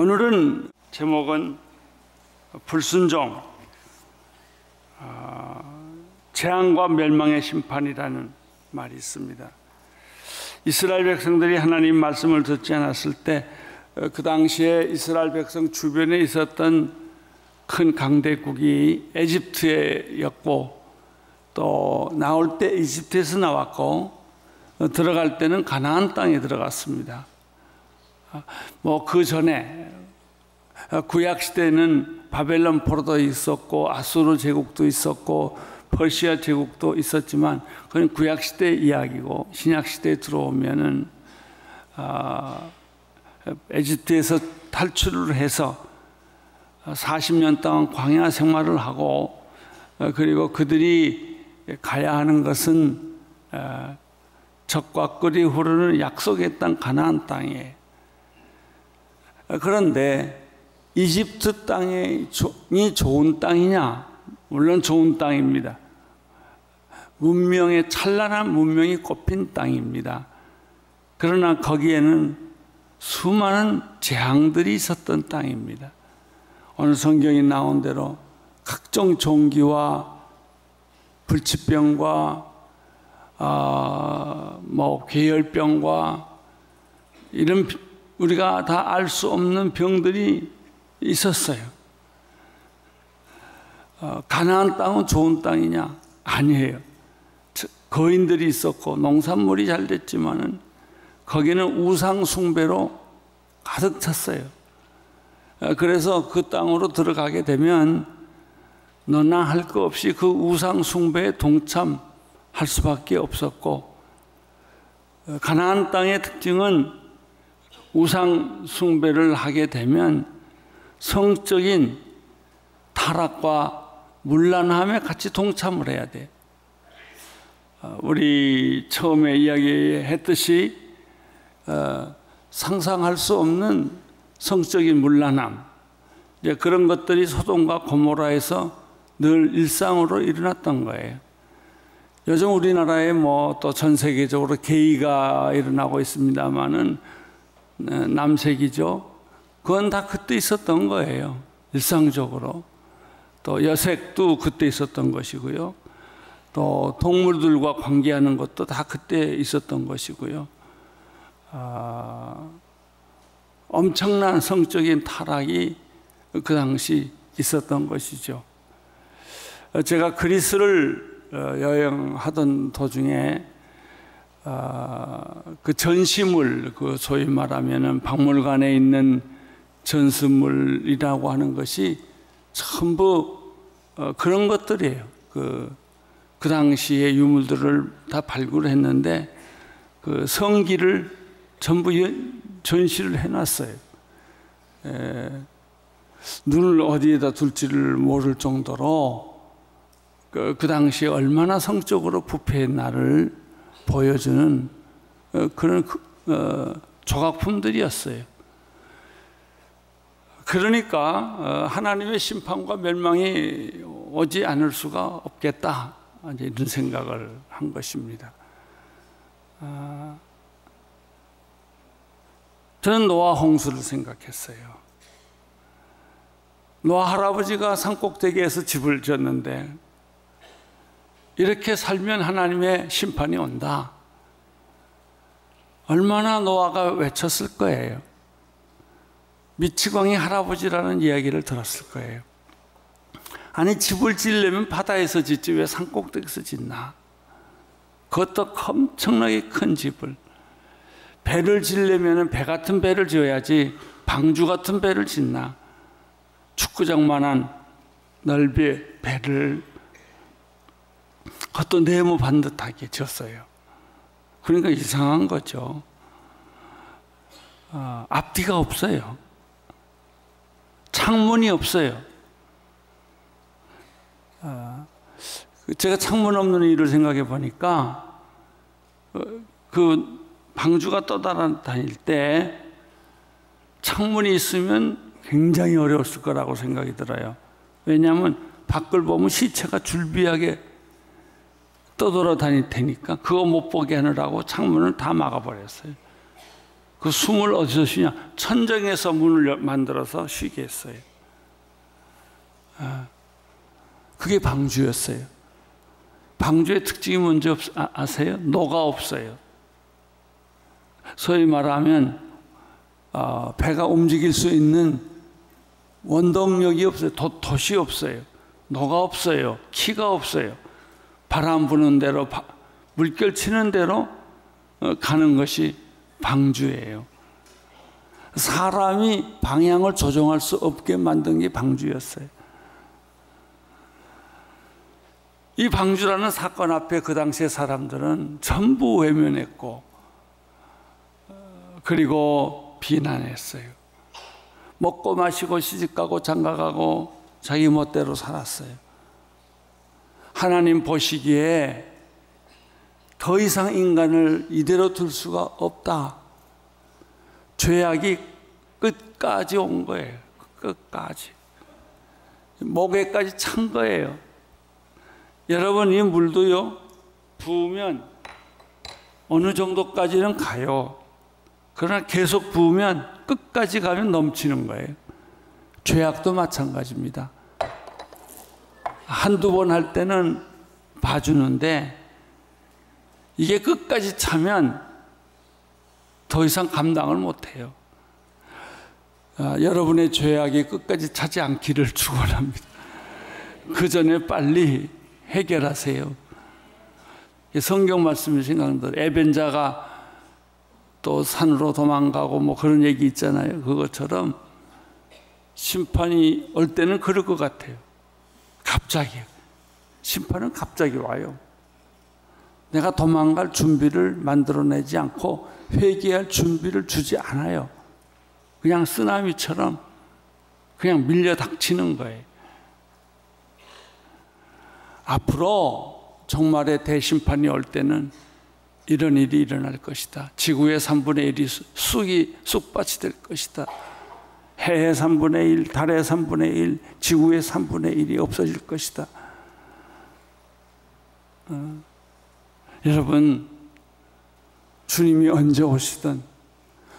오늘은 제목은 불순종, 재앙과 멸망의 심판이라는 말이 있습니다. 이스라엘 백성들이 하나님 말씀을 듣지 않았을 때 그 당시에 이스라엘 백성 주변에 있었던 큰 강대국이 에집트였고, 또 나올 때 이집트에서 나왔고, 들어갈 때는 가나안 땅에 들어갔습니다. 그 전에 구약 시대에는 바벨론 포로도 있었고 아수르 제국도 있었고 퍼시아 제국도 있었지만 그건 구약 시대 이야기고, 신약 시대에 들어오면은 에집트에서 탈출을 해서 40년 동안 광야 생활을 하고, 그리고 그들이 가야 하는 것은 젖과 꿀이 흐르는 약속의 땅 가나안 땅이에요. 그런데 이집트 땅이 좋은 땅이냐? 물론 좋은 땅입니다. 찬란한 문명이 꼽힌 땅입니다. 그러나 거기에는 수많은 재앙들이 있었던 땅입니다. 오늘 성경에 나온 대로 각종 종기와 불치병과 괴열병과 이런 우리가 다 알 수 없는 병들이 있었어요. 가나안 땅은 좋은 땅이냐? 아니에요. 거인들이 있었고 농산물이 잘 됐지만은 거기는 우상 숭배로 가득 찼어요. 그래서 그 땅으로 들어가게 되면 너나 할 거 없이 그 우상 숭배에 동참할 수밖에 없었고, 가나안 땅의 특징은 우상 숭배를 하게 되면 성적인 타락과 문란함에 같이 동참을 해야 돼. 우리 처음에 이야기했듯이 상상할 수 없는 성적인 문란함, 이제 그런 것들이 소돔과 고모라에서 늘 일상으로 일어났던 거예요. 요즘 우리나라에 또 전 세계적으로 게이가 일어나고 있습니다만은 남색이죠. 그건 다 그때 있었던 거예요. 일상적으로. 또 여색도 그때 있었던 것이고요. 또 동물들과 관계하는 것도 다 그때 있었던 것이고요. 엄청난 성적인 타락이 그 당시 있었던 것이죠. 제가 그리스를 여행하던 도중에 그 전시물, 소위 말하면은 박물관에 있는 전시물이라고 하는 것이 전부 그런 것들이에요. 그 당시의 유물들을 다 발굴했는데 그 성기를 전부 전시를 해놨어요. 눈을 어디에다 둘지를 모를 정도로 그 당시에 얼마나 성적으로 부패했나를 보여주는 그런 조각품들이었어요. 그러니까 하나님의 심판과 멸망이 오지 않을 수가 없겠다, 이런 생각을 한 것입니다. 저는 노아 홍수를 생각했어요. 노아 할아버지가 산꼭대기에서 집을 지었는데 이렇게 살면 하나님의 심판이 온다. 얼마나 노아가 외쳤을 거예요. 미치광이 할아버지라는 이야기를 들었을 거예요. 아니, 집을 지으려면 바다에서 짓지 왜 산꼭대기에서 짓나? 그것도 엄청나게 큰 집을. 배를 지으려면 배 같은 배를 지어야지 방주 같은 배를 짓나? 축구장만한 넓이의 배를 그것도 네모 반듯하게 지었어요. 그러니까 이상한 거죠. 앞뒤가 없어요. 창문이 없어요. 제가 창문 없는 이유를 생각해 보니까 그 방주가 떠다닐 때 창문이 있으면 굉장히 어려웠을 거라고 생각이 들어요. 왜냐하면 밖을 보면 시체가 줄비하게 떠돌아다닐 테니까 그거 못 보게 하느라고 창문을 다 막아버렸어요. 그 숨을 어디서 쉬냐? 천정에서 문을 만들어서 쉬게 했어요. 그게 방주였어요. 방주의 특징이 뭔지 아세요? 노가 없어요. 소위 말하면 배가 움직일 수 있는 원동력이 없어요. 돛이 없어요. 노가 없어요. 키가 없어요. 바람 부는 대로 물결 치는 대로 가는 것이 방주예요. 사람이 방향을 조정할 수 없게 만든 게 방주였어요. 이 방주라는 사건 앞에 그 당시의 사람들은 전부 외면했고 그리고 비난했어요. 먹고 마시고 시집가고 장가가고 자기 멋대로 살았어요. 하나님 보시기에 더 이상 인간을 이대로 둘 수가 없다. 죄악이 끝까지 온 거예요. 끝까지. 목에까지 찬 거예요. 여러분, 이 물도요, 부으면 어느 정도까지는 가요. 그러나 계속 부으면 끝까지 가면 넘치는 거예요. 죄악도 마찬가지입니다. 한두 번 할 때는 봐주는데 이게 끝까지 차면 더 이상 감당을 못해요. 여러분의 죄악이 끝까지 차지 않기를 축원합니다. 그 전에 빨리 해결하세요. 성경 말씀이 생각난다. 에벤자가 또 산으로 도망가고 뭐 그런 얘기 있잖아요. 그것처럼 심판이 올 때는 그럴 것 같아요. 갑자기. 심판은 갑자기 와요. 내가 도망갈 준비를 만들어내지 않고 회개할 준비를 주지 않아요. 그냥 쓰나미처럼 그냥 밀려 닥치는 거예요. 앞으로 정말의 대심판이 올 때는 이런 일이 일어날 것이다. 지구의 3분의 1이 쑥밭이 될 것이다. 해의 3분의 1, 달의 3분의 1, 지구의 3분의 1이 없어질 것이다. 여러분, 주님이 언제 오시든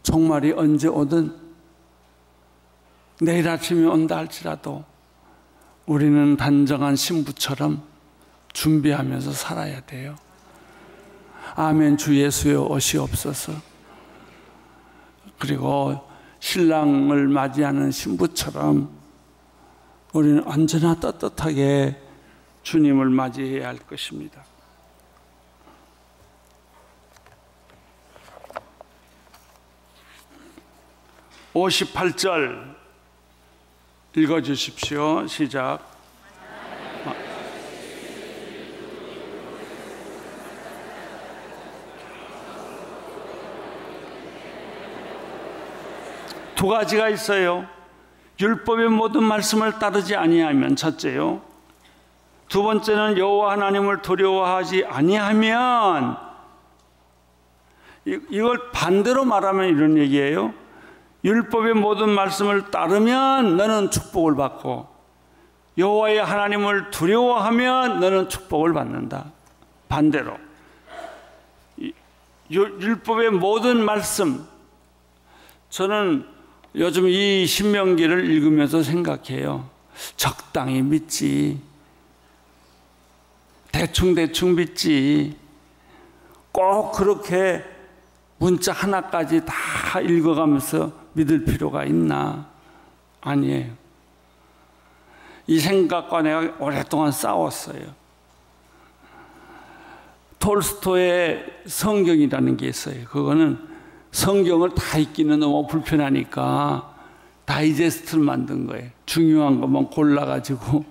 종말이 언제 오든 내일 아침에 온다 할지라도 우리는 단정한 신부처럼 준비하면서 살아야 돼요. 아멘. 주 예수여 오시옵소서. 그리고 신랑을 맞이하는 신부처럼 우리는 언제나 떳떳하게 주님을 맞이해야 할 것입니다. (58절) 읽어주십시오. 시작. 두 가지가 있어요. 율법의 모든 말씀을 따르지 아니하면, 첫째요. 두 번째는 여호와 하나님을 두려워하지 아니하면. 이걸 반대로 말하면 이런 얘기예요. 율법의 모든 말씀을 따르면 너는 축복을 받고 여호와의 하나님을 두려워하면 너는 축복을 받는다. 반대로. 율법의 모든 말씀. 저는 요즘 이 신명기를 읽으면서 생각해요. 적당히 믿지. 대충 믿지. 꼭 그렇게 문자 하나까지 다 읽어가면서 믿을 필요가 있나? 아니에요. 이 생각과 내가 오랫동안 싸웠어요. 톨스토이의 성경이라는 게 있어요. 그거는 성경을 다 읽기는 너무 불편하니까 다이제스트를 만든 거예요. 중요한 것만 골라가지고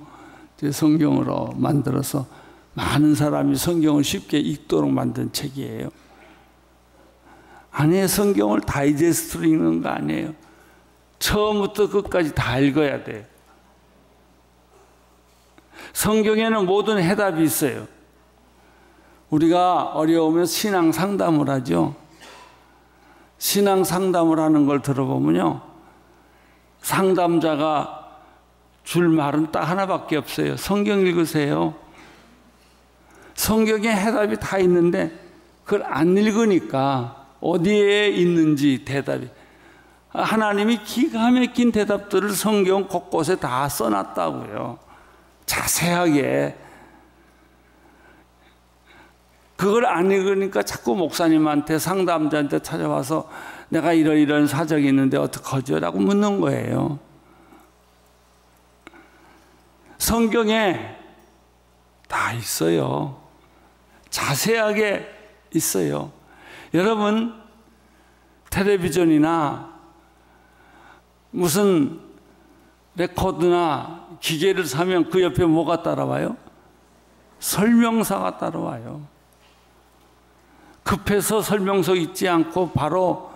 성경으로 만들어서 많은 사람이 성경을 쉽게 읽도록 만든 책이에요. 아니에요. 성경을 다이제스트로 읽는 거 아니에요. 처음부터 끝까지 다 읽어야 돼요. 성경에는 모든 해답이 있어요. 우리가 어려우면 신앙 상담을 하죠. 신앙 상담을 하는 걸 들어보면요, 상담자가 줄 말은 딱 하나밖에 없어요. 성경 읽으세요. 성경에 해답이 다 있는데 그걸 안 읽으니까 어디에 있는지 대답이. 하나님이 기가 막힌 대답들을 성경 곳곳에 다 써놨다고요. 자세하게. 그걸 안 읽으니까 자꾸 목사님한테, 상담자한테 찾아와서 내가 이런 사정이 있는데 어떡하죠? 라고 묻는 거예요. 성경에 다 있어요. 자세하게 있어요. 여러분, 텔레비전이나 무슨 레코드나 기계를 사면 그 옆에 뭐가 따라와요? 설명서가 따라와요. 급해서 설명서 읽지 않고 바로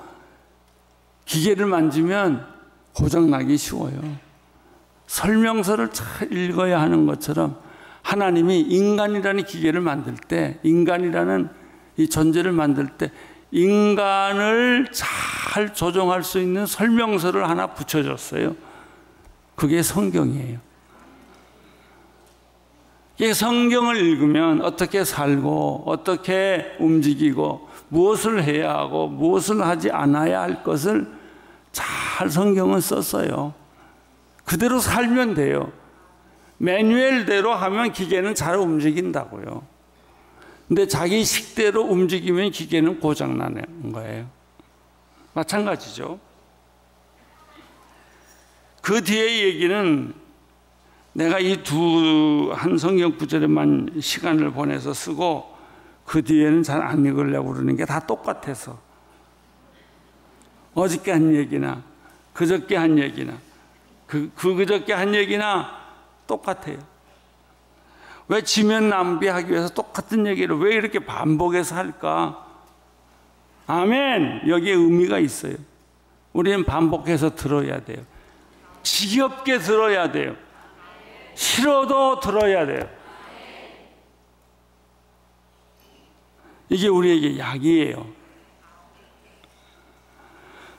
기계를 만지면 고장나기 쉬워요. 설명서를 잘 읽어야 하는 것처럼 하나님이 인간이라는 기계를 만들 때, 인간이라는 이 존재를 만들 때 인간을 잘 조종할 수 있는 설명서를 하나 붙여줬어요. 그게 성경이에요. 이 성경을 읽으면 어떻게 살고 어떻게 움직이고 무엇을 해야 하고 무엇을 하지 않아야 할 것을 잘 성경은 썼어요. 그대로 살면 돼요. 매뉴얼대로 하면 기계는 잘 움직인다고요. 근데 자기 식대로 움직이면 기계는 고장나는 거예요. 마찬가지죠. 그 뒤에 얘기는 내가 이 한 성경 구절에만 시간을 보내서 쓰고 그 뒤에는 잘 안 읽으려고 그러는 게 다 똑같아서 어저께 한 얘기나 그저께 한 얘기나 그저께 한 얘기나 똑같아요. 왜 지면 낭비하기 위해서 똑같은 얘기를 왜 이렇게 반복해서 할까? 아멘. 여기에 의미가 있어요. 우리는 반복해서 들어야 돼요. 지겹게 들어야 돼요. 싫어도 들어야 돼요. 이게 우리에게 약이에요.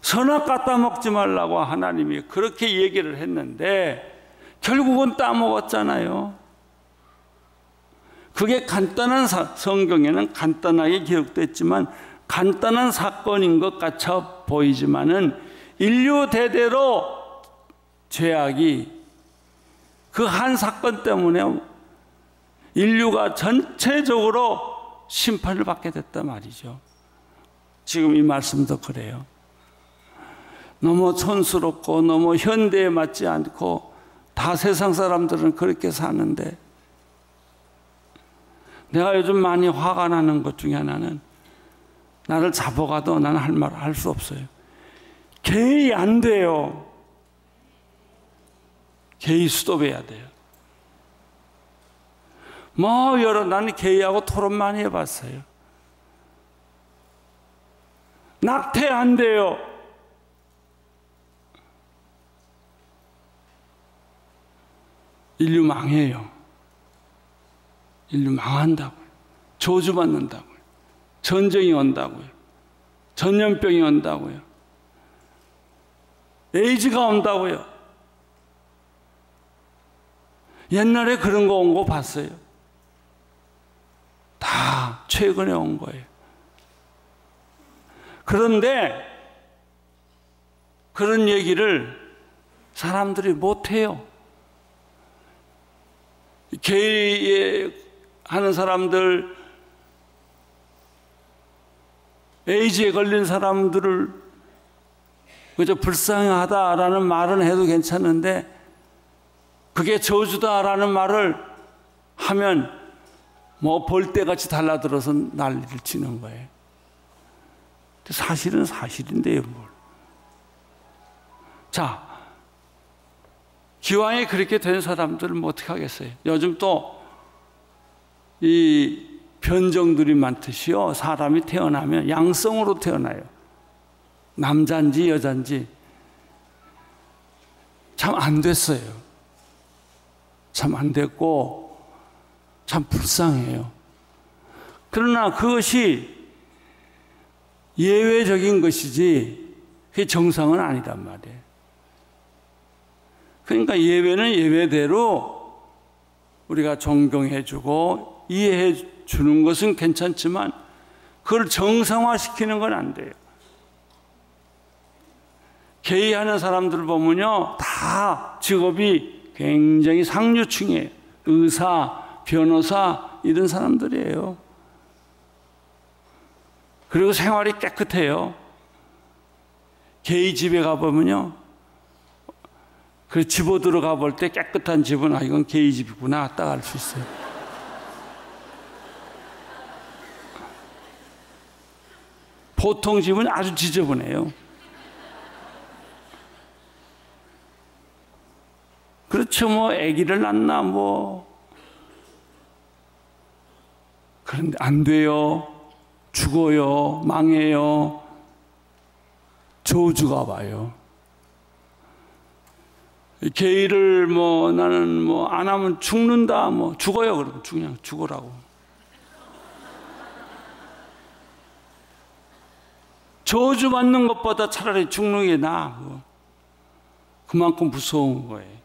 선악 갖다 먹지 말라고 하나님이 그렇게 얘기를 했는데 결국은 따먹었잖아요. 그게 간단한 성경에는 간단하게 기록됐지만 간단한 사건인 것 같아 보이지만은 인류 대대로 죄악이 그 한 사건 때문에 인류가 전체적으로 심판을 받게 됐단 말이죠. 지금 이 말씀도 그래요. 너무 촌스럽고 너무 현대에 맞지 않고 다 세상 사람들은 그렇게 사는데 내가 요즘 많이 화가 나는 것 중에 하나는 나를 잡아가도 나는 할 말 할 수 없어요. 개의 안 돼요. 개의 수도해야 돼요. 나는 개의하고 토론 많이 해봤어요. 낙태 안 돼요. 인류 망해요. 인류 망한다고요. 저주받는다고요. 전쟁이 온다고요. 전염병이 온다고요. 에이즈가 온다고요. 옛날에 그런 거 온 거 봤어요. 다 최근에 온 거예요. 그런데 그런 얘기를 사람들이 못해요. 게이 하는 사람들, 에이즈에 걸린 사람들을 그저 불쌍하다라는 말은 해도 괜찮은데 그게 저주다라는 말을 하면 벌떼같이 달라들어서 난리를 치는 거예요. 사실은 사실인데요, 뭘. 자, 기왕에 그렇게 된 사람들은 어떻게 하겠어요? 요즘 또 이 변종들이 많듯이요. 사람이 태어나면 양성으로 태어나요. 남자인지 여자인지 참 안 됐어요. 참 안 됐고 참 불쌍해요. 그러나 그것이 예외적인 것이지 그게 정상은 아니란 말이에요. 그러니까 예외는 예외대로 우리가 존경해주고 이해해 주는 것은 괜찮지만 그걸 정상화시키는 건 안 돼요. 게이하는 사람들 보면요, 다 직업이 굉장히 상류층이에요. 의사, 변호사 이런 사람들이에요. 그리고 생활이 깨끗해요. 게이 집에 가보면요, 그 집어 들어가 볼 때 깨끗한 집은, 아, 이건 게이 집이구나 딱 알 수 있어요. 보통 집은 아주 지저분해요. 그렇죠. 뭐 아기를 낳나 뭐. 그런데 안 돼요. 죽어요. 망해요. 저주가 와요. 게이를 뭐 나는 뭐 안 하면 죽는다, 뭐 죽어요. 그러면 그냥 죽으라고. 저주 받는 것보다 차라리 죽는 게 나아. 그만큼 무서운 거예요.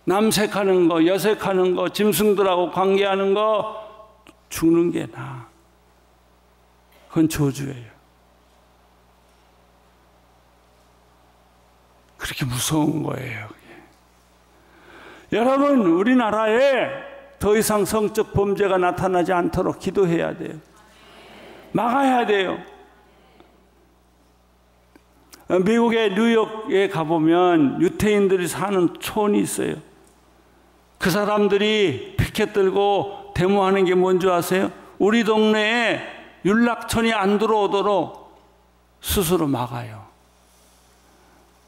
남색하는 거, 여색하는 거, 짐승들하고 관계하는 거 죽는 게 나아. 그건 저주예요. 그렇게 무서운 거예요. 여러분, 우리나라에 더 이상 성적 범죄가 나타나지 않도록 기도해야 돼요. 막아야 돼요. 미국의 뉴욕에 가보면 유태인들이 사는 촌이 있어요. 그 사람들이 피켓 들고 데모하는 게 뭔지 아세요? 우리 동네에 윤락촌이 안 들어오도록 스스로 막아요.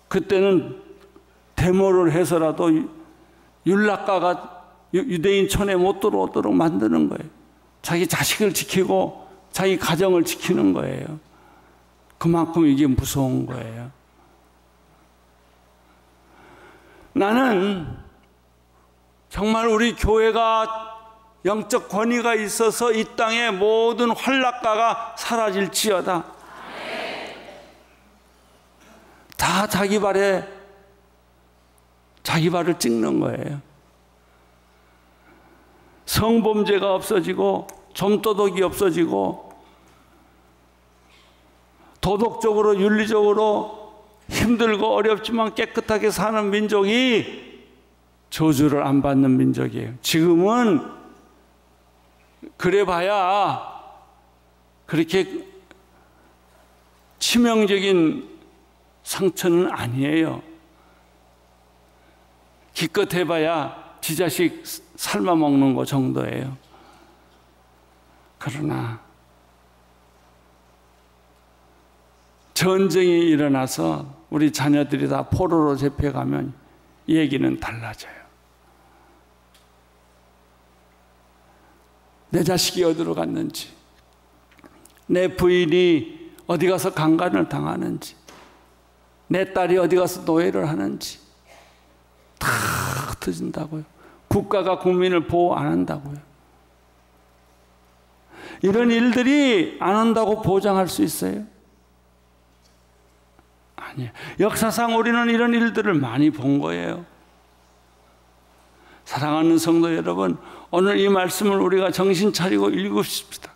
그때는 데모를 해서라도 윤락가가 유대인촌에 못 들어오도록 만드는 거예요. 자기 자식을 지키고 자기 가정을 지키는 거예요. 그만큼 이게 무서운 거예요. 나는 정말 우리 교회가 영적 권위가 있어서 이 땅의 모든 환락가가 사라질지어다. 다 자기 발을 찍는 거예요. 성범죄가 없어지고 점도덕이 없어지고 도덕적으로 윤리적으로 힘들고 어렵지만 깨끗하게 사는 민족이 저주를 안 받는 민족이에요. 지금은 그래봐야 그렇게 치명적인 상처는 아니에요. 기껏 해봐야 지 자식 삶아 먹는 거 정도예요. 그러나 전쟁이 일어나서 우리 자녀들이 다 포로로 잡혀가면 이 얘기는 달라져요. 내 자식이 어디로 갔는지, 내 부인이 어디 가서 강간을 당하는지, 내 딸이 어디 가서 노예를 하는지 다 흩어진다고요. 국가가 국민을 보호 안 한다고요. 이런 일들이 안 한다고 보장할 수 있어요? 아니에요. 역사상 우리는 이런 일들을 많이 본 거예요. 사랑하는 성도 여러분, 오늘 이 말씀을 우리가 정신 차리고 읽읍시다.